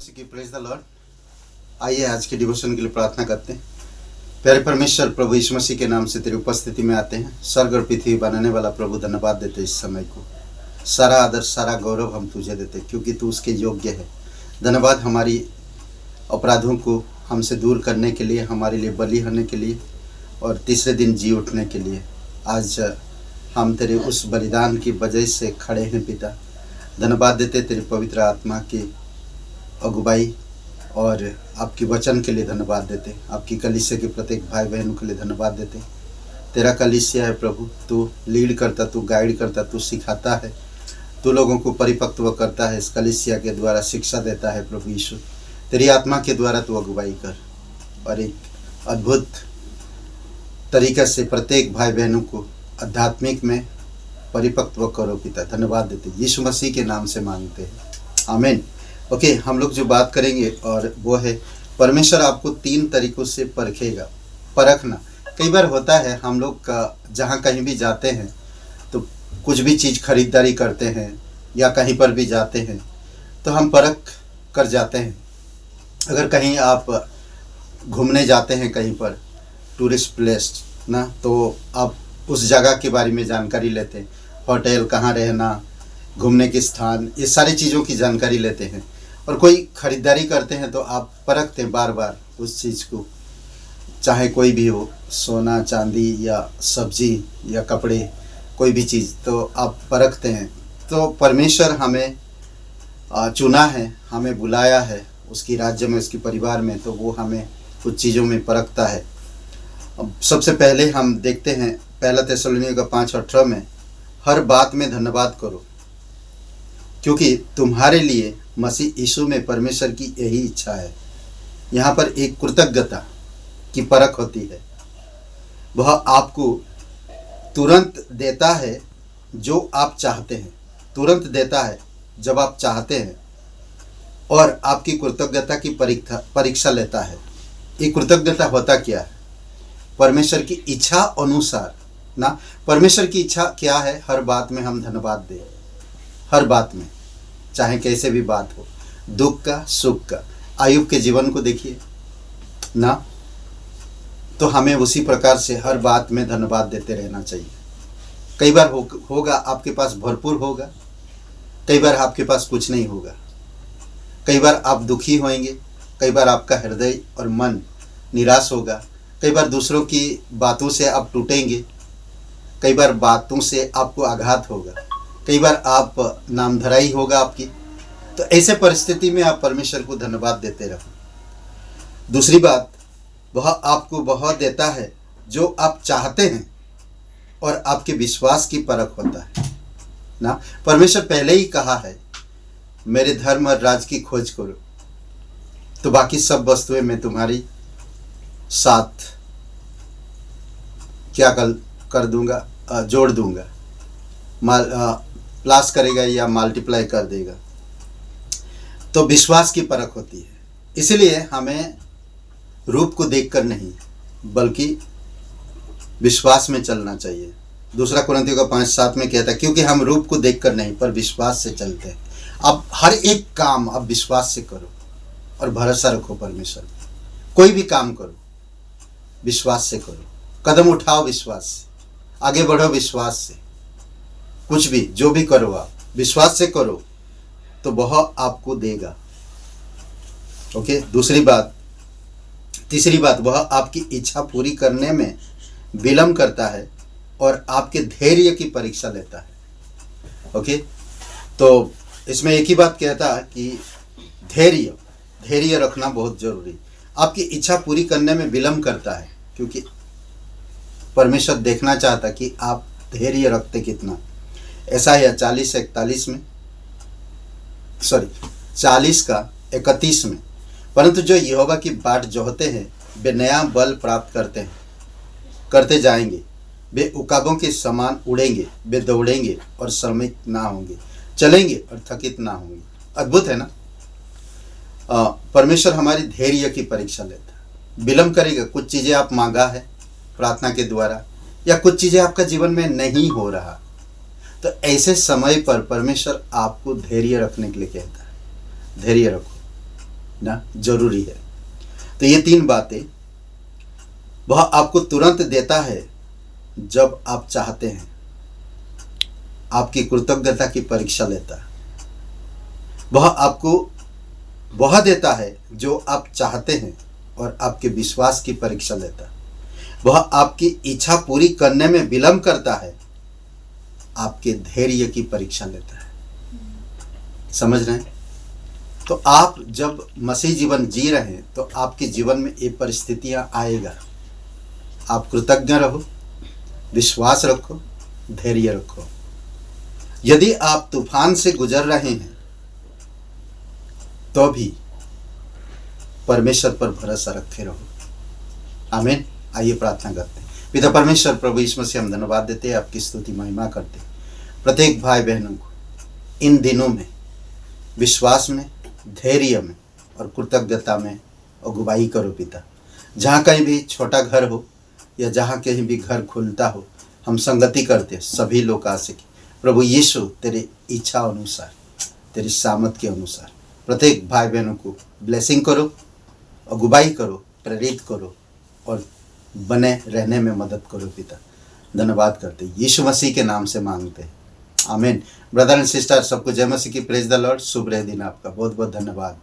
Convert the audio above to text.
की praise the Lord. आइए आज के डिवोशन के लिए प्रार्थना करते हैं। प्यारे परमेश्वर, प्रभु यीशु मसीह के नाम से तेरी उपस्थिति में आते हैं। स्वर्ग और पृथ्वी बनाने वाला प्रभु, धन्यवाद देते इस समय को। सारा आदर, सारा गौरव हम तुझे देते क्योंकि तू उसके योग्य है। धन्यवाद हमारी अपराधों को हमसे दूर करने के लिए, हमारे लिए बलि होने के लिए और तीसरे दिन जी उठने के लिए। आज हम तेरे उस बलिदान की वजह से खड़े हैं पिता। धन्यवाद देते तेरी पवित्र आत्मा की अगुवाई और आपकी वचन के लिए धन्यवाद देते। आपकी कलीसिया के प्रत्येक भाई बहनों के लिए धन्यवाद देते। तेरा कलीसिया है प्रभु, तू लीड करता, तू गाइड करता, तू सिखाता है, तू लोगों को परिपक्व करता है। इस कलीसिया के द्वारा शिक्षा देता है प्रभु यीशु। तेरी आत्मा के द्वारा तू अगुवाई कर और एक अद्भुत तरीक़े से प्रत्येक भाई बहनों को आध्यात्मिक में परिपक्व करो पिता। धन्यवाद देते यीशु मसीह के नाम से मांगते हैं, आमीन। ओके, हम लोग जो बात करेंगे और वो है परमेश्वर आपको 3 तरीक़ों से परखेगा। परखना कई बार होता है, हम लोग का जहाँ कहीं भी जाते हैं तो कुछ भी चीज़ खरीदारी करते हैं या कहीं पर भी जाते हैं तो हम परख कर जाते हैं। अगर कहीं आप घूमने जाते हैं कहीं पर टूरिस्ट प्लेस ना, तो आप उस जगह के बारे में जानकारी लेते हैं। होटल कहाँ रहना, घूमने के स्थान, ये सारी चीज़ों की जानकारी लेते हैं। और कोई ख़रीदारी करते हैं तो आप परखते हैं बार बार उस चीज़ को, चाहे कोई भी हो, सोना चांदी या सब्जी या कपड़े, कोई भी चीज़, तो आप परखते हैं। तो परमेश्वर हमें चुना है, हमें बुलाया है उसकी राज्य में, उसकी परिवार में, तो वो हमें कुछ चीज़ों में परखता है। अब सबसे पहले हम देखते हैं 1 थिस्सलुनीके 5:18 में, हर बात में धन्यवाद करो क्योंकि तुम्हारे लिए मसीह यीशु में परमेश्वर की यही इच्छा है। यहाँ पर एक कृतज्ञता की परख होती है। वह आपको तुरंत देता है जो आप चाहते हैं, तुरंत देता है जब आप चाहते हैं, और आपकी कृतज्ञता की परीक्षा लेता है। ये कृतज्ञता होता क्या है? परमेश्वर की इच्छा अनुसार ना। परमेश्वर की इच्छा क्या है? हर बात में हम धन्यवाद दें, हर बात में, चाहे कैसे भी बात हो, दुख का सुख का। आयुब के जीवन को देखिए ना, तो हमें उसी प्रकार से हर बात में धन्यवाद देते रहना चाहिए। कई बार होगा आपके पास भरपूर होगा, कई बार आपके पास कुछ नहीं होगा, कई बार आप दुखी होंगे, कई बार आपका हृदय और मन निराश होगा, कई बार दूसरों की बातों से आप टूटेंगे, कई बार बातों से आपको आघात होगा, कई बार आप नामधराई होगा आपकी। तो ऐसे परिस्थिति में आप परमेश्वर को धन्यवाद देते रहो। दूसरी बात, वह आपको वह देता है जो आप चाहते हैं और आपके विश्वास की परख होता है ना। परमेश्वर पहले ही कहा है, मेरे धर्म और राज की खोज करो तो बाकी सब वस्तुएं मैं तुम्हारी साथ क्या कर दूंगा, जोड़ दूंगा, प्लस करेगा या मल्टीप्लाई कर देगा। तो विश्वास की परख होती है। इसलिए हमें रूप को देखकर नहीं बल्कि विश्वास में चलना चाहिए। 2 कुरिन्थियों का 5:7 में कहता है, क्योंकि हम रूप को देखकर नहीं पर विश्वास से चलते हैं। अब हर एक काम अब विश्वास से करो और भरोसा रखो परमेश्वर पे। कोई भी काम करो विश्वास से करो, कदम उठाओ विश्वास से, आगे बढ़ो विश्वास से। कुछ भी जो भी करो आप विश्वास से करो तो वह आपको देगा। ओके, तीसरी बात, वह आपकी इच्छा पूरी करने में विलम्ब करता है और आपके धैर्य की परीक्षा लेता है। ओके, तो इसमें एक ही बात कहता है कि धैर्य रखना बहुत जरूरी। आपकी इच्छा पूरी करने में विलम्ब करता है क्योंकि परमेश्वर देखना चाहता कि आप धैर्य रखते कितना। ऐसा है 40:31 में, परंतु जो यहोवा की बाट जोहते हैं वे नया बल प्राप्त करते जाएंगे। वे उकाबों के समान उड़ेंगे, वे दौड़ेंगे और श्रमिक ना होंगे, चलेंगे और थकित ना होंगे। अद्भुत है ना। परमेश्वर हमारी धैर्य की परीक्षा लेता है। विलम्ब करेगा। कुछ चीज़ें आप मांगा है प्रार्थना के द्वारा, या कुछ चीज़ें आपका जीवन में नहीं हो रहा, तो ऐसे समय पर परमेश्वर आपको धैर्य रखने के लिए कहता है। धैर्य रखो, ना जरूरी है। तो ये 3 बातें वह आपको तुरंत देता है जब आप चाहते हैं, आपकी कृतज्ञता की परीक्षा लेता है। वह आपको वह देता है जो आप चाहते हैं और आपके विश्वास की परीक्षा लेता है। वह आपकी इच्छा पूरी करने में विलंब करता है, आपके धैर्य की परीक्षा लेता है। समझ रहे हैं? तो आप जब मसीह जीवन जी रहे हैं तो आपके जीवन में ये परिस्थितियां आएगा। आप कृतज्ञ रहो, विश्वास रखो, धैर्य रखो। यदि आप तूफान से गुजर रहे हैं तो भी परमेश्वर पर भरोसा रखे रहो। आमीन। आइए प्रार्थना करते हैं। पिता परमेश्वर, प्रभु यीशु मसीह, हम धन्यवाद देते हैं, आपकी स्तुति महिमा करते हैं। प्रत्येक भाई बहनों को इन दिनों में विश्वास में, धैर्य में और कृतज्ञता में अगुवाई करो पिता। जहाँ कहीं भी छोटा घर हो या जहाँ कहीं भी घर खुलता हो, हम संगति करते हैं सभी लोग आ सके। प्रभु यीशु, तेरे इच्छा अनुसार, तेरी सामर्थ के अनुसार प्रत्येक भाई बहनों को ब्लेसिंग करो, अगुवाई करो, प्रेरित करो और बने रहने में मदद करो पिता। धन्यवाद करते यीशु मसीह के नाम से मांगते हैं, आमीन। ब्रदर एंड सिस्टर, सबको जय मसीह की। Praise the Lord. शुभ रहे दिन आपका। बहुत बहुत धन्यवाद।